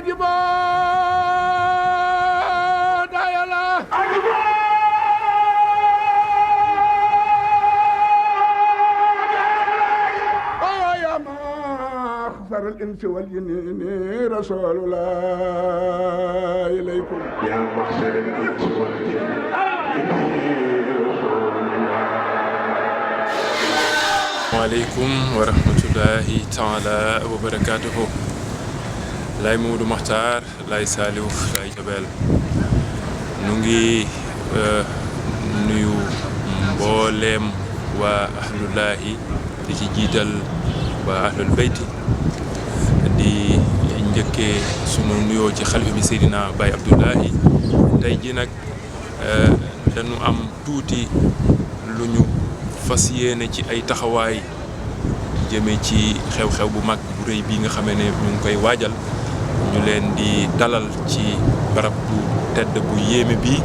أجبا دايلا يا مخزر الإنس والجن رسول الله إليكم يا مخزر الإنس والجن Waaleykum wa rahmatullahi taala wa barakatuhu Lay Modou Makhtar Lay Saliou Lay Jabel nu ngi nuyu mbooleem waa ahlullahi di ci jiital waa ahlul bayti di njëkkee sunu nuyoo ci xalifa bi Seydina Baye Abdoulahi tey ji nag dañu am tuuti lu ñu fas yéene ci ay taxawaay jëme ci xew-xew bu mag bu rëy bii nga xamee ne ñu ngi koy waajal ñu leen di dalal ci barab bu tedd bu yéeme bi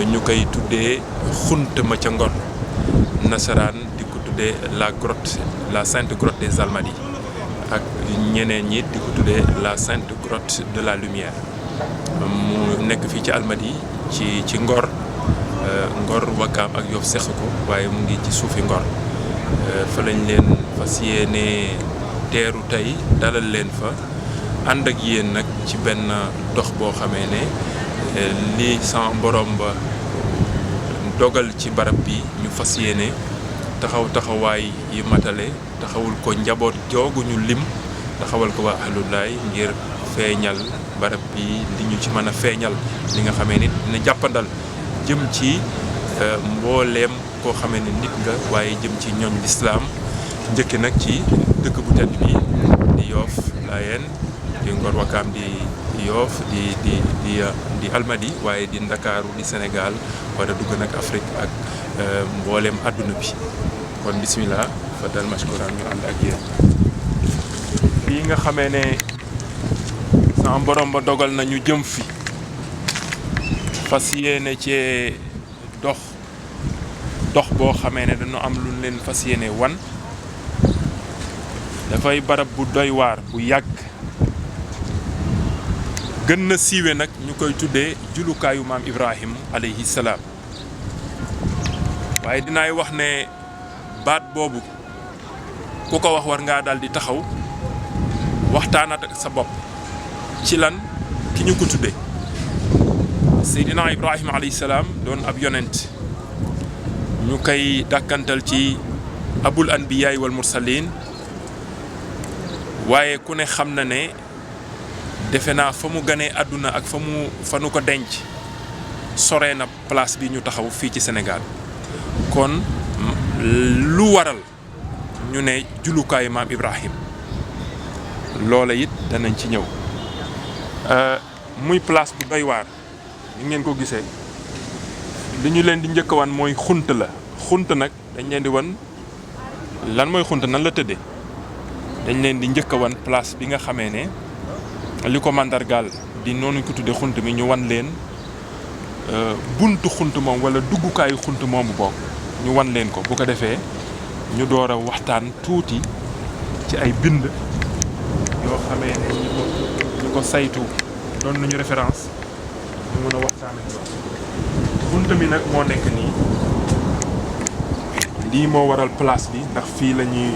ñu koy tuddee xunt ma ca Ngor nasaraan di ko tuddee la grotte la sainte grotte des Almadies ak ñeneen ñi di ko tuddee la sainte grotte de la lumière mu nekk fii ci Almadies ci Ngor Ngor Wakaam ak Yoff seq ko waaye mu ngi ci suufi Ngor fa lañ leen fas yéene teeru tey dalal leen fa ànd ak yéen nag ci benn dox boo xamee ne li sama borom ba dogal ci barab bi ñu fas yéene taxawaay yi matale taxawul ko njaboot jooguñu lim taxawal ko waa ahlullaay ngir feeñal barab bi li ñu ci mën a feeñal li nga xamee ni dina jàppandal jëm ci mbooleem koo xamee ne nit nga waaye jëm ci ñooñ lislaam njëkki nag ci dëkk bu tedd bi di Yoff Layeen di Ngor Wakaam di Yoff di Almadies waaye di Ndakaaru di Sénégal war a dugg nag Afrique ak mbooleem àdduna bi kon bismillah fa dal mashkuran ñu ànd ak yéen fii nga xamee ne sama borom ba dogal na ñu jëm fi fas yéene cee dox boo xamee ne dañu am lu leen fas yéene wan dafay barab bu doy waar bu yàgg gën na siiwe nag ñu koy tuddee julukaayu maam Ibrahim alayhi salaam waaye dinaay wax ne baat boobu ku ko wax war ngaa daal di taxaw waxtaanat ak sa bopp ci lan ki ñu ko tuddee Seydina Ibrahima alayhi salaam doon ab yonent ñu koy dàkkantal ci abul anbiyaay wal mursalin waaye ku ne xam na ne defe naa fa mu ganee àdduna ak fa nu ko denc sore na place bi ñu taxaw fii ci Sénégal kon lu waral ñu ne julukaayu maam Ibrahim loola it danañ ci ñëw muy place bu doy waar ni ngeen ko gisee li ñu leen di njëkk a wan mooy xunt la xunt nag dañ leen di wan lan mooy xunt nan la tëddee dañ leen di njëkk a wan place bi nga xamee ne li ko mandargaal di noonu ko tuddee xunt mi ñu wan leen buntu xunt moom wala duggukaayu xunt moomu bokk ñu wan leen ko bu ko defee ñu door a waxtaan tuuti ci ay bind yoo xamee ne ñu ko saytu doon nañu référence ñu mën a waxtaan ak ñoom xunt mi nag moo nekk nii lii moo waral place bi ndax fii la ñuy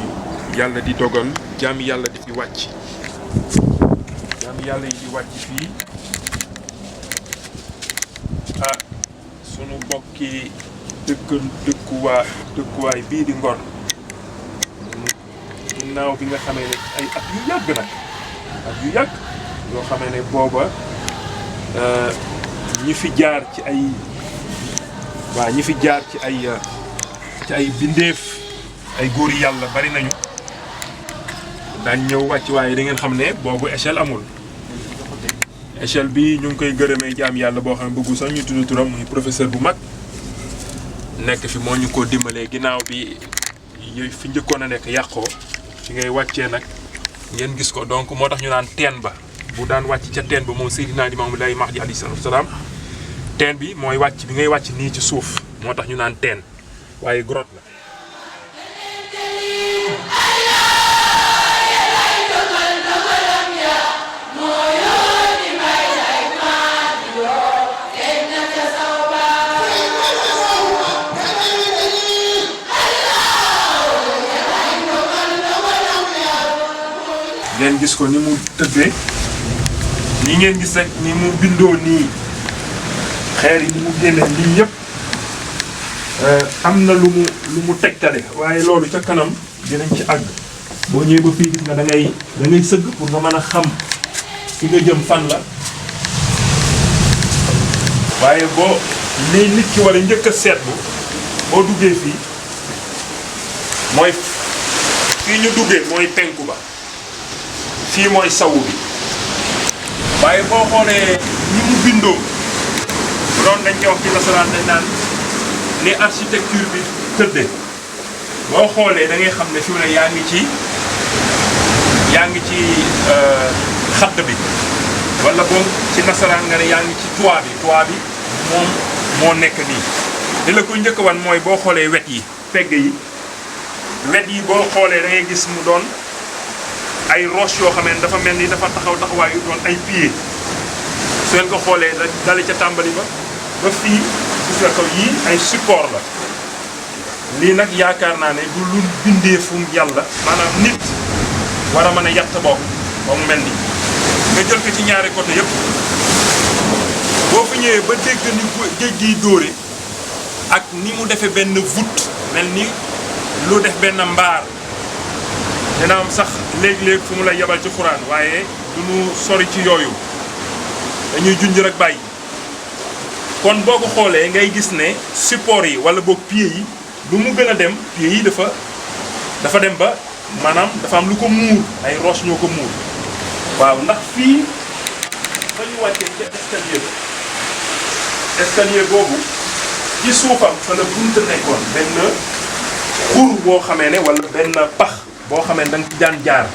yàlla di dogal jaami yàlla di fi wàcc jaami yàlla yi di wàcc fii sunu bokki dëkkuwaay bii di Ngor ginnaaw bi nga xamee ne ay at yu yàgg nag at yu yàgg yoo xamee ne booba ñi fi jaar ci ay bindeef ay góor yàlla bari nañu daañ ñëw wàcc waaye da ngeen xam ne boobu échelle amul échelle bi ñu ngi koy gërëmee jaam yàlla boo xam ne bëggu sax ñu tudd turam muy professeur bu mag nekk fi moo ñu ko dimbalee ginnaaw bi yooyu fi njëkkoon a nekk yàqoo fi ngay wàccee nag ngeen gis ko donc moo tax ñu naan teen ba bu daan wàcc ca teen ba moom Seydina Limaamu Laay Mahdi alayhi salaam teen bi mooy wàcc bi ngay wàcc nii ci suuf moo tax ñu naan teen waaye grotte la. Moyo gis ko ni mu tëddee ni ngeen gis rek ni mu bindoo nii xeer yi ni mu génne lii yëpp am na lu mu tegtale waaye loolu ca kanam dinañ ci àgg boo ñëwee ba fii gis nga da ngay sëgg pour nga mën a xam fi nga jëm fan la waaye boo lii nit ki war a njëkk a seetlu boo duggee fii mooy fii ñu duggee mooy penku ba fii mooy sawu bi waaye boo xoolee ni mu bindoo bu doon dañ koy wax ci nasaraan dañ naan ni architecture bi tëddee boo xoolee da ngay xam ne fi mu ne yaa ngi ci xadd bi wala boog ci nasaraan nga ne yaa ngi ci toit bi moom moo nekk nii li la ko njëkk wan mooy boo xoolee wet yi pegg yi wet yi boo xoolee da ngay gis mu doon ay roche yoo xam ne dafa mel ni dafa taxawaay yu doon ay pieds su ngeen ko xoolee dale ca tàmbali ba fii gis nga ko yii ay support la lii nag yaakaar naa ne du lu bindee fu yàlla maanaam nit war a mën a yatt bopp ba mu mel ni nga jël ko ci ñaari côté yëpp boo fi ñëwee ba dégg ni géej giy dóore ak ni mu defee benn voûte mel ni lu def benn mbaar dina am sax léeg-léeg fu mu lay yebal ci xuraan waaye du ñu sori ci yooyu dañuy junj rek bàyyi kon boo ko xoolee ngay gis ne support yi wala boog pieds yi lu mu gën a dem pieds yi dafa dem ba maanaam dafa am lu ko muur ay roche ñoo ko muur waaw ndax fii fa ñu wàccee ca escalier boobu ci suufam fa la bunta nekkoon benn xur boo xamee ne wala benn pax boo xamee ne da nga ci daan jaar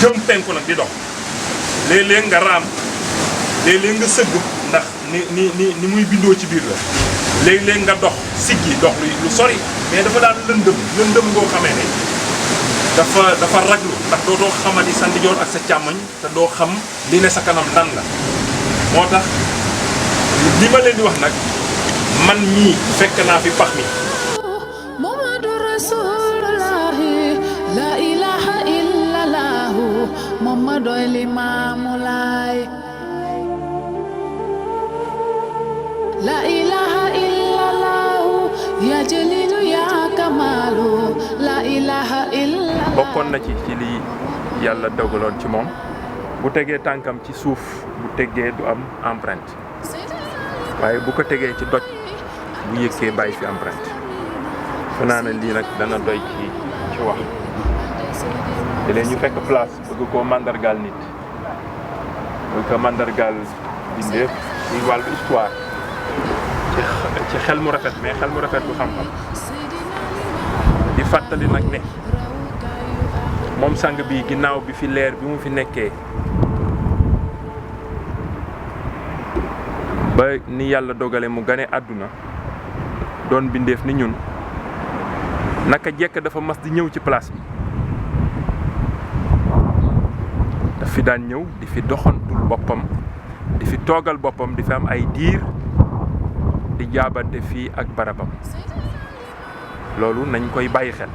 jëm penku nag di dox léeg-léeg nga raam léeg-léeg nga sëgg ndax ni muy bindoo ci biir la léeg-léeg nga dox siggi dox lu sori mais dafa daan lëndëm ngoo xamee ne dafa raglu ndax dootoo xamati sa ndijoor ak sa càmmoñ te doo xam li ne sa kanam lan la moo tax li ma leen di wax nag man mii fekk naa fi pax mi Muhammadu Rasulullahi la ilaha illallahu Muhammadu Limaamu Laay la ilaha illallahu ya jalilu ya kamalu la ilaha illallah bokkoon na ci li yàlla dogaloon ci moom bu tegee tànkam ci suuf bu tegee du am empreinte waaye bu ko tegee ci doj bu yëkkee bàyyi fi empreinte fu naa ne lii nag dana doy ci wax te leen ñu fekk place bëgg koo mandargaal nit bëgg ko mandargaal bindeef ci wàllu histoire ci xel mu rafet mais xel mu rafet bu xam-xam di fàttali nag ne moom sang bi ginnaaw bi fi leer bi mu fi nekkee ba ni yàlla dogale mu gane àdduna doon bindeef ni ñun naka jekk dafa mas di ñëw ci place bi daf fi daan ñëw di fi doxantul boppam di fi toogal boppam di fi am ay diir di jaabante fii ak barabam loolu nañ koy bàyyi xel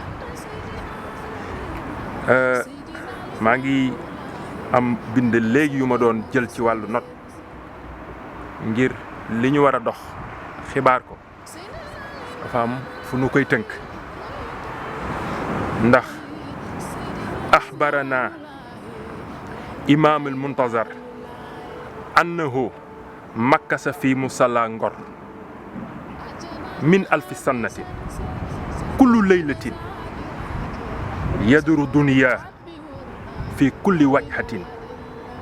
maa ngi am bind léegi yu ma doon jël ci wàllu not ngir li ñu war a dox xibaar ko dafa am fu nu koy tënk ndax axbarana imaam al muntazar annahu makkasa fi musalla Ngor min alfi sannatin kullu laylatin yaduru dunya fi kulli wajhatin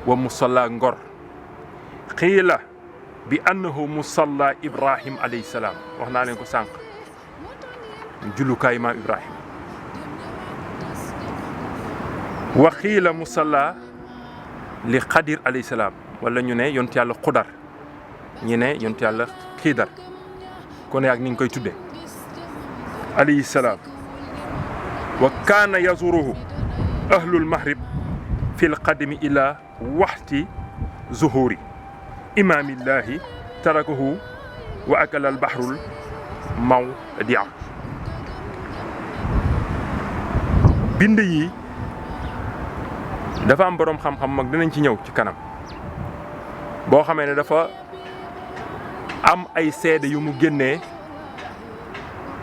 wa musalla Ngor qiila bi annahu musalla Ibrahim alayhi salaam wax naa leen ko sànq jullukaay maam Ibrahim wa qiila musalla li Xadir alayhi salaam wala ñu ne yontu yàlla Xudar ñi ne yontu yàlla Xiidar ku ne ak ni nga koy tudde alayhi salaam wa kaana yazuruhu ahlul maghrib fi lqadimi ila waxti zuhuri imaamillahi tarakahu wa akala albahrul mawdia bind yi dafa am boroom xam-xam mag dinañ ci ñëw ci kanam boo xamee ne dafa am ay seede yu mu génnee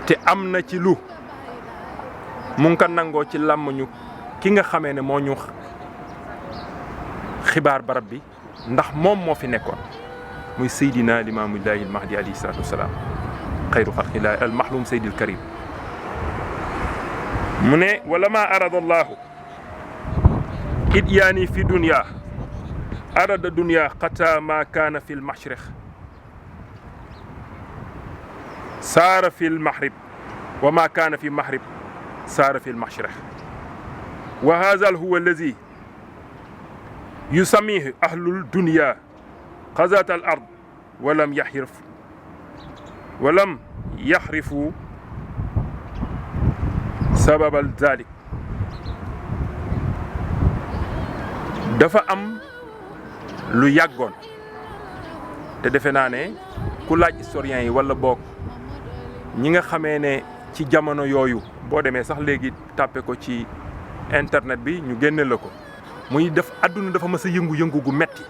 te am na ci lu mu ngi ko nangoo ci làmmiñu ki nga xamee ne moo ñu xibaar barab bi ndax moom moo fi nekkoon muy Seydina Limaamullaahi al-Mahdi alayhi salaatu wassalaam xayru xalqillaahi al-mahluum Seydil Karim mu ne wala ma arada Allahu idyaani fi dunya arada dunya xata ma kaana fi l-mashriq saara fi l-maghrib wa ma kaana fi maghrib saara fi l-mashriq wa haazal huwa allazi yusammihi ahlul dunya xazaat al ard walam yaxrifu sababal zalik dafa am lu yàggoon te defe naa ne ku laaj historiens yi wala boog ñi nga xamee ne ci jamono yooyu boo demee sax léegi tàppe ko ci internet bi ñu génne la ko muy def àdduna dafa mës a yëngu-yëngu gu metti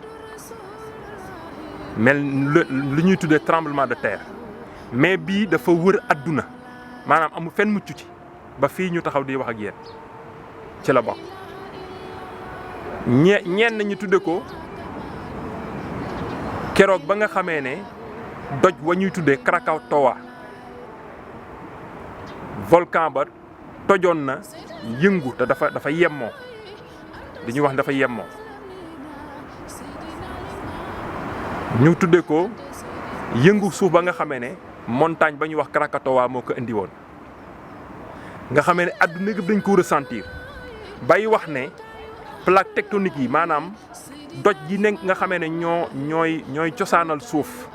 mel lu ñuy tuddee tremblement de terre mais bii dafa wër àdduna maanaam amul fenn mucc ci ba fii ñu taxaw di wax ak yéen ci la bokk ñenn ñu tudde ko keroog ba nga xamee ne doj wa ñuy tuddee Krakatoa volcan ba tojoon na yëngu te dafa yemmoo li ñuy wax dafa yemmoo ñu tudde ko yëngu suuf ba nga xamee ne montagne ba ñuy wax Krakatoa moo ko indi woon nga xamee ne adduna yëpp dañ ko ressentir bay wax ne plaque tectonique yi maanaam doj yi nekk nga xamee ne ñooy cosaanal suuf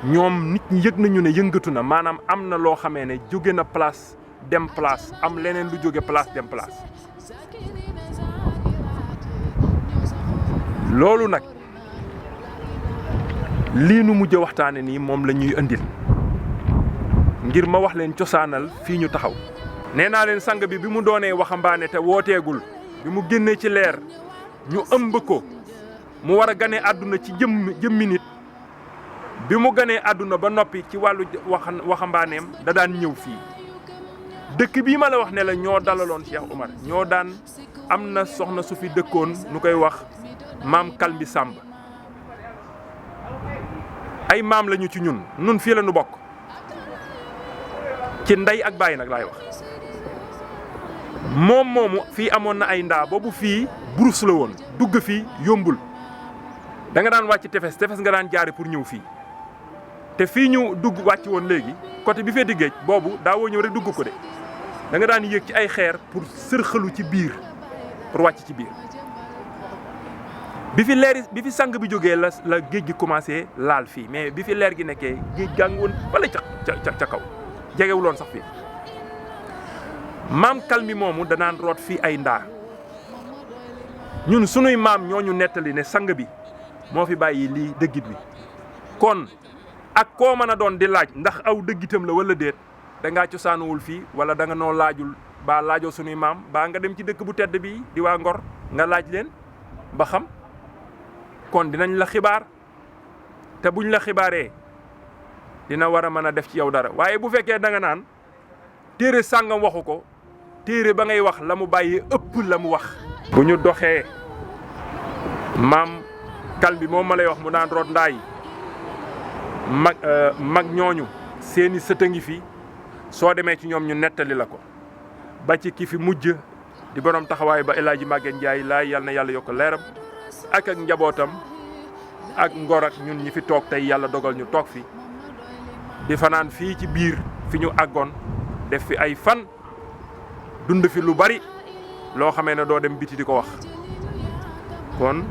ñoom nit ñi yëg nañu ne yëngatu na maanaam am na loo xamee ne jóge na place dem place am leneen lu jóge place dem place loolu nag lii nu mujj waxtaane nii moom la ñuy indil ngir ma wax leen cosaanal fii ñu taxaw nee naa leen sang bi mu doonee waxambaane te wooteegul bi mu génnee ci leer ñu ëmb ko mu war a ganee àdduna ci jëmmi nit bi mu ganee àdduna ba noppi ci wàllu waxambaaneem da daan ñëw fii dëkk bii ma la wax ne la ñoo dalaloon Cheikh Oumar ñoo daan am na soxna su fi dëkkoon nu koy wax maam Kalbi Samb ay maam lañu ci ñun fii la ñu bokk ci ndey ak baay nag laay wax moom moomu fii amoon na ay ndaa boobu fii brousse la woon dugg fii yombul da nga daan wàcc tefes nga daan jaare pour ñëw fii te fii ñu dugg wàcc woon léegi côté bi féeti géej boobu daawoo ñëw rek dugg ko de da nga daan yéeg ci ay xeer pour sërxalu ci biir pour wàcc ci biir bi fi sang bi jógee la géej gi commencé laal fii mais bi fi leer gi nekkee géej gaa ngi woon fële ca kaw jegewuloon sax fii maam Kalmi moomu danaan root fii ay ndaa ñun sunuy maam ñooñu nettali ne sang bi moo fi bàyyi lii dëggit bi kon ak koo mën a doon di laaj ndax aw dëggitam la wala déet da ngaa cosaanuwul fii wala da nga noo laajul baa laajoo sunuy maam baa nga dem ci dëkk bu tedd bi di waa Ngor nga laaj leen ba xam kon dinañ la xibaar te buñ la xibaaree dina war a mën a def ci yow dara waaye bu fekkee da nga naan téere sàngam waxu ko téere ba ngay wax la mu bàyyi ëpp la mu wax. bu ñu doxee maam Kalbi moom ma lay wax mu daan root ndaay mag ñooñu seeni sët a ngi fi soo demee ci ñoom ñu nettali la ko ba ci ki fi mujj di borom taxawaay ba El Hadji Maguette Ndiaye laay yal na yàlla yokk leeram ak njabootam ak Ngor ak ñun ñi fi toog tey yàlla dogal ñu toog fi di fanaan fii ci biir fi ñu àggoon def fi ay fan dund fi lu bari loo xamee ne doo dem biti di ko wax kon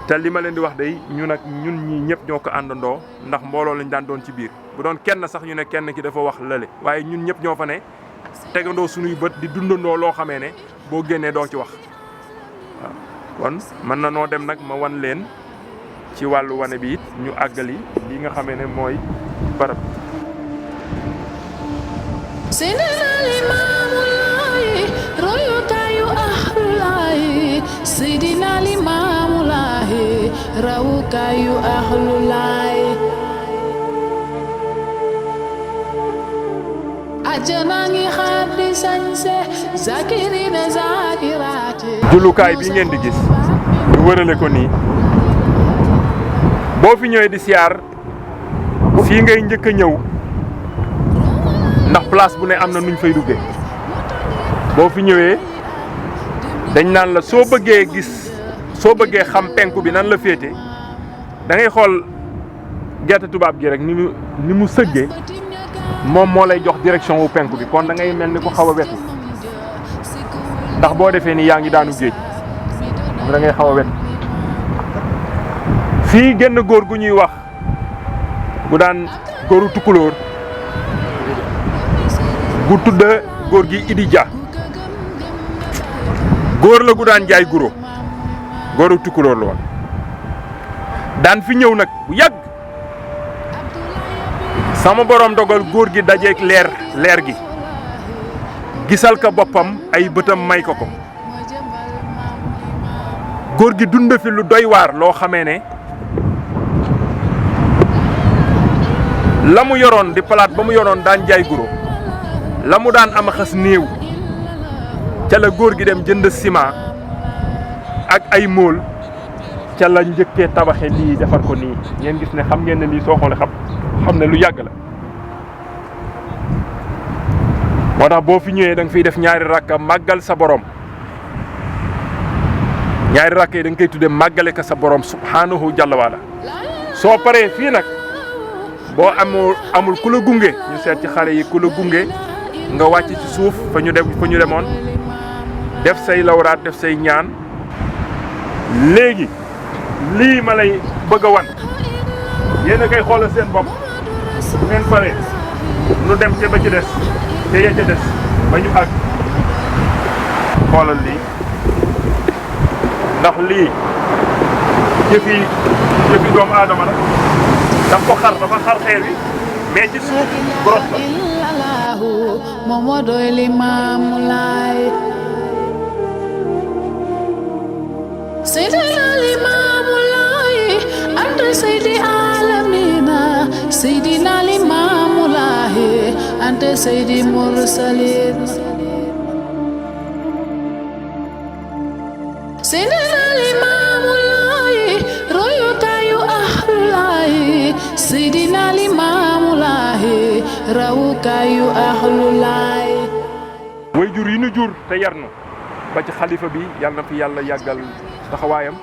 te li ma leen di wax day ñun ñii ñëpp ñoo ko àndandoo ndax mbooloo lañ daan doon ci biir bu doon kenn sax ñu ne kenn ki dafa wax lële waaye ñun ñëpp ñoo fa ne tegandoo suñuy bët di dundandoo loo xamee ne boo génnee doo ci wax waaw kon mën na noo dem nag ma wan leen ci wàllu wane bi it ñu àggali li nga xamee ne mooy barab. Seydina Limaamu Laay royukaayu Ahlu Laay rawukaayu ahlu laay ajana ngi xaar di sañse zakirina zakiraate jullukaay bi ngeen di gis ñu wërale ko nii boo fi ñëwee di siyaar fii ngay njëkk a ñëw ndax place bu ne am na nuñ fay duggee boo fi ñëwee dañ naan la soo bëggee xam penku bi nan la féete da ngay xool gerte tubaab gi rek ni mu sëggee moom moo lay jox direction wu penku bi kon da ngay mel ni ku xaw a wetu ndax boo defee ni yaa ngi daanu géej da ngay xaw a wetu fii génn góor gu ñuy wax bu daan góoru tukulóor gu tudd góor gi Idi Dia góor la gu daan jaay guro góoru tukulóor la woon daan fi ñëw nag bu yàgg sama borom dogal góor gi dajeek leer gi gisal ka boppam ay bëtam may ko góor gi dund fi lu doy waar loo xamee ne la mu yoroon di palaat ba mu yoroon daan jaay guro la mu daan am xas néew ca la góor gi dem jënd ciment ak ay móol ca la njëkkee tabaxe lii defar ko nii ngeen gis ne xam ngeen ne lii soo xoolee xam ne lu yàgg la moo tax boo fi ñëwee da nga fiy def ñaari rakka màggal sa borom ñaari rakka yi da nga koy tuddee màggale ka sa borom subhanahu jalla waala soo paree fii nag boo amul ku la gunge ñu seet ci xale yi ku la gunge nga wàcc ci suuf fa ñu demoon def say lawraat def say ñaan léegi lii ma lay bëgg a wan yéen a koy xoolal seen bopp bu ngeen paree nu dem ca ba ci des te ya ca des ba ñu àgg xoolal lii ndax lii jëfi doomu aadama la dafa xar xeer wi mais ci suuf boros la Momodo Limaamu Laay Seydina Limaamu Laay anta Seydi Alamina Seydina Limaamu Laay anta Seydi Mursalin Seydina Limaamu Laay royukaayu ahlu laay Seydina Limaamu Laay rawukaayu ahlu laay way jur yi nu jur te yar nu ba ci xalifa bi yàlla na fi yàlla yàggal taxawaayam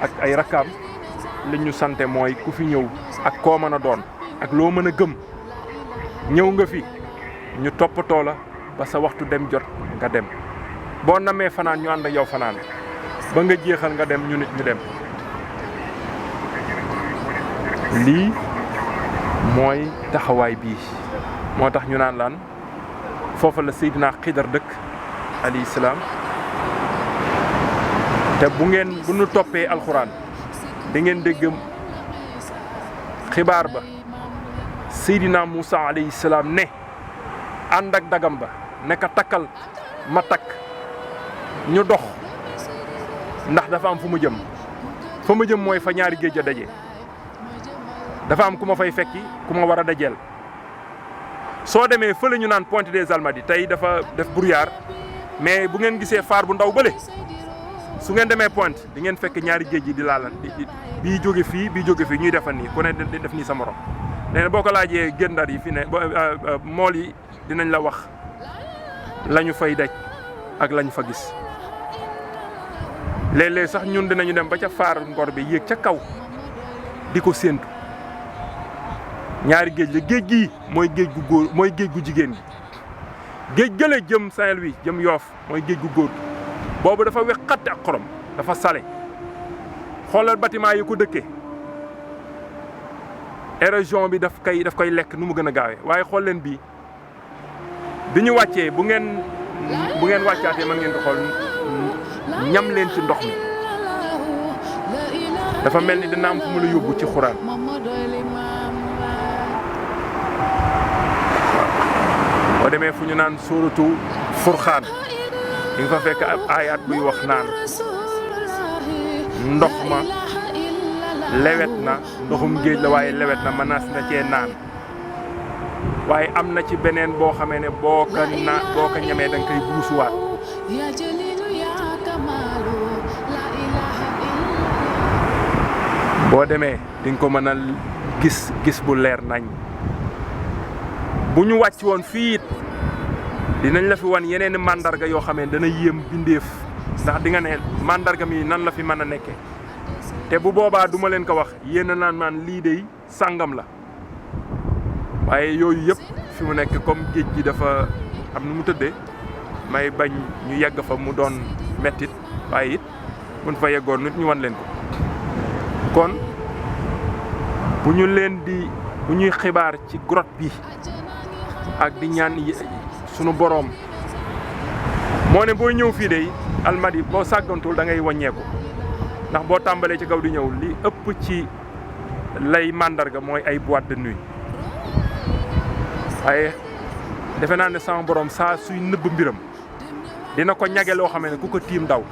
ak ay rakkaam li ñu sante mooy ku fi ñëw ak koo mën a doon ak loo mën a gëm ñëw nga fi ñu toppatoo la ba sa waxtu dem jot nga dem boo namee fanaan ñu ànd ak yow fanaan ba nga jeexal nga dem ñu nit ñu dem lii mooy taxawaay bii moo tax ñu naan laan foofa la Seydina Xidar dëkk alayhi salaam te bu nu toppee alxuraan da ngeen dégg xibaar ba Seydina Moussa alayhi salaam ne ànd ak dagam ba ne ka takkal ma takk ñu dox ndax dafa am fu mu jëm fa ma jëm mooy fa ñaari géej a daje dafa am ku ma fay fekki ku ma war a dajeel soo demee fële ñu naan Pointe des Almadies tey dafa def brouillard mais bu ngeen gisee phare bu ndaw bële su ngeen demee Pointe di ngeen fekk ñaari géej yi di laalan bii jóge fii ñuy defal nii ku ne di def nii sa morom nee na boo ko laajee gëndar yi fi ne mool yi dinañ la wax la ñu fay daj ak la ñu fa gis léeg-léeg sax ñun dinañu dem ba ca phare Ngor bi yéeg ca kaw di ko séentu ñaari géej la géej gii mooy géej gu góor mooy géej gu jigéen gi géej gële jëm Saint-Louis jëm Yoff mooy géej gu góor boobu dafa wex xatte ak xorom dafa sale xoolal bâtiment yi ko dëkkee érosion bi daf koy lekk nu mu gën a gaawee waaye xool leen bii bi ñu wàccee bu ngeen wàccaatee mën ngeen ko xool ñam leen ci ndox mi dafa mel ni dina am fu mu la yóbbu ci xuraan boo demee fu ñu naan suuratu Furqaan di nga fa fekk ab aayaat buy wax naan ndox ma lewet na ndoxum géej la waaye lewet na mënees na cee naan waaye am na ci beneen boo xamee ne boo ko ñemee da nga koy buusuwaat boo demee di nga ko mën a gis bu leer nañ bu ñu wàcc woon fii it dinañ la fi wan yeneen mandarga yoo xam ne dana yéem bindeef ndax di nga ne mandarga mi nan la fi mën a nekkee te bu boobaa duma leen ko wax yéen a naan lii de sàngam la waaye yooyu yëpp fi mu nekk comme géej gi dafa am nu mu tëddee may bañ ñu yegg fa mu doon mettit waaye it mun fa yeggoon nit ñu wan leen ko kon bu ñuy xibaar ci grotte bi ak di ñaan sunu boroom moo ne booy ñëw fii de Almadi boo sàggantul da ngay wàññeeku ndax boo tàmbalee ci kaw di ñëw li ëpp ci lay màndarga mooy ay boîte de nuit waaye defe naa ne sama borom saa suy nëbb mbiram dina ko ñage loo xam ne ku ko tiim daw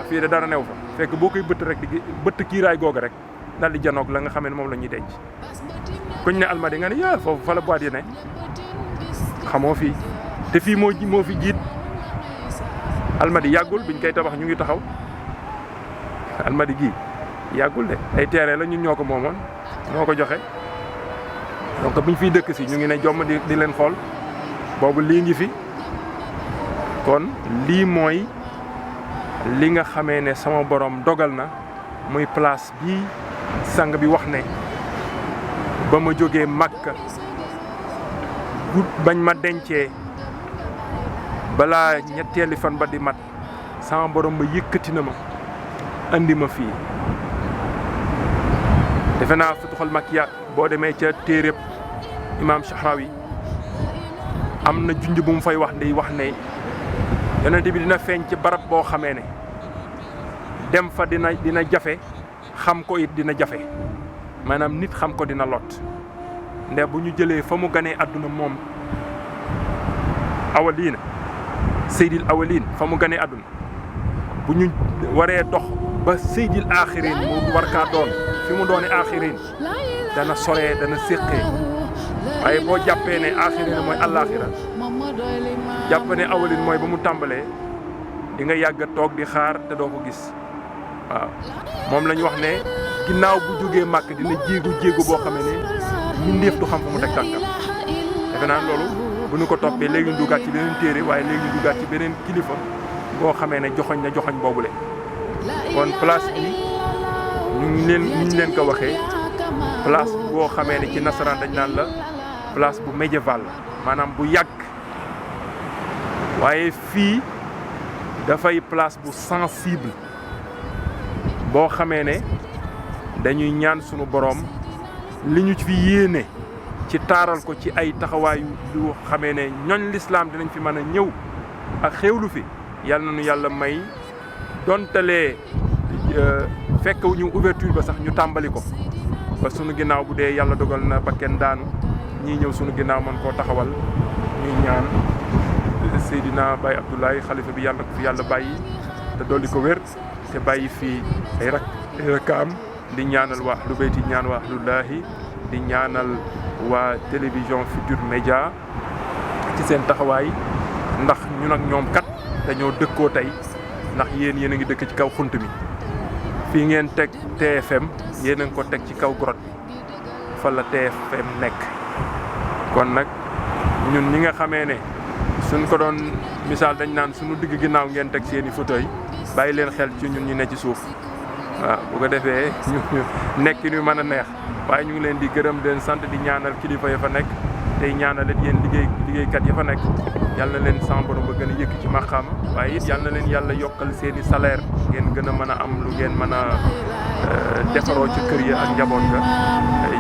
fii de dara new fa fekk boo koy bëtt rek di bëtt kiiraay googu rek dal di janoog la nga xam ne moom la ñuy denc kuñ ne Almadi nga ne yaa foofu fa la boîte yi ne xamoo fii te fii moo fi jiit Almadi yàggul biñ koy tabax ñu ngi taxaw Almadi gii yàggul de ay terrain la ñun ñoo ko moomoon ñoo ko joxe donc biñ fiy dëkk si ñu ngi ne jomm di leen xool boobu lii ngi fi kon lii mooy li nga xamee ne sama borom dogal na muy place bii sang bi wax ne ba ma jógee Makka bañ ma dencee balaa ñetteeli fan ba di mat sama borom ba yëkkati na ma andi ma fii defe naa Futuhul Makkiya boo demee ca téereb Imam Shahrawi am na junj bu mu fay wax ne yonent bi dina feeñ ci barab boo xamee ne dem fa dina jafe xam ko it dina jafe maanaam nit xam ko dina lot nde bu ñu jëlee fa mu ganee àdduna moom awaliina seydil awaliin fa mu ganee àdduna bu ñu waree dox ba seydil aaxirin mu war kaa doon fi mu doone aaxirin dana soree dana séqee waaye boo jàppee ne aaxirin mooy àllaaxira jàpp ne awalin mooy ba mu tàmbalee di nga yàgg a toog di xaar te doo ko gis waaw moom la ñu wax ne ginnaaw bu jógee màkk dina jéegu boo xamee ne mbindeef du xam fu mu teg tànkam defe naa loolu bu ñu ko toppee léegi ñu duggaat ci beneen téere waaye léegi ñu duggaat ci beneen kilifa boo xamee ne joxoñ na joxoñ boobule kon place bi ñu leen ko waxee place boo xamee ne ci nasaraan dañ naan la place bu médiéval maanaam bu yàgg waaye fii dafay place bu sensible boo xamee ne dañuy ñaan sunu boroom li ñu fi yéene ci taaral ko ci ay taxawaay yu xamee ne ñoñ lislaam dinañ fi mën a ñëw ak xéewlu fi yàlla na nu yàlla may dontalee fekk ñu ouverture ba sax ñu tàmbali ko ba sunu ginnaaw bu dee yàlla dogal na ba kenn daanu ñii ñëw sunu ginnaaw mën koo taxawal ñuy ñaan Seydina Baye Abdoulaye xalifa bi yàlla ko fi yàlla bàyyi te dolli ko wér te bàyyi fii ay rakkaam di ñaanal waa ahlu bayti ñaan waa ahlullaahi di ñaanal waa télévision Futurs Médias ci seen taxawaay ndax ñun ak ñoom kat dañoo dëkkoo tey ndax yéen a ngi dëkk ci kaw xunt bi fii ngeen teg TFM yéen a ngi ko teg ci kaw grotte bi fa la TFM nekk kon nag ñun ñi nga xamee ne suñ ko doon misaal dañ naan suñu digg ginnaaw ngeen teg seeni fauteuil bàyyi leen xel ci ñun ñu ne ci suuf waaw bu ko defee ñu nekk ñu mën a neex waaye ñu ngi leen di gërëm di leen sant di ñaanal kilifa ya fa nekk tey ñaanal it yéen liggéeykat ya fa nekk yàlla na leen sama borom ba gën a yëkk ci maqaama waaye it yàlla na leen yàlla yokkal seeni salaire ngeen gën a mën a am lu ngeen mën a defaroo ci kër ya ak njaboot ga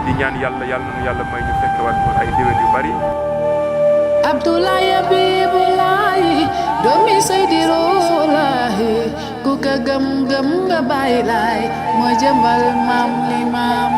di ñaan yàlla na yàlla may ñu fekk waat ko ay déwén yu bari. Abdoulaye Abibulaay doomi Seydi Roolaahi ku ka gëm nga bàyyi laay moo jëmbal maam li maam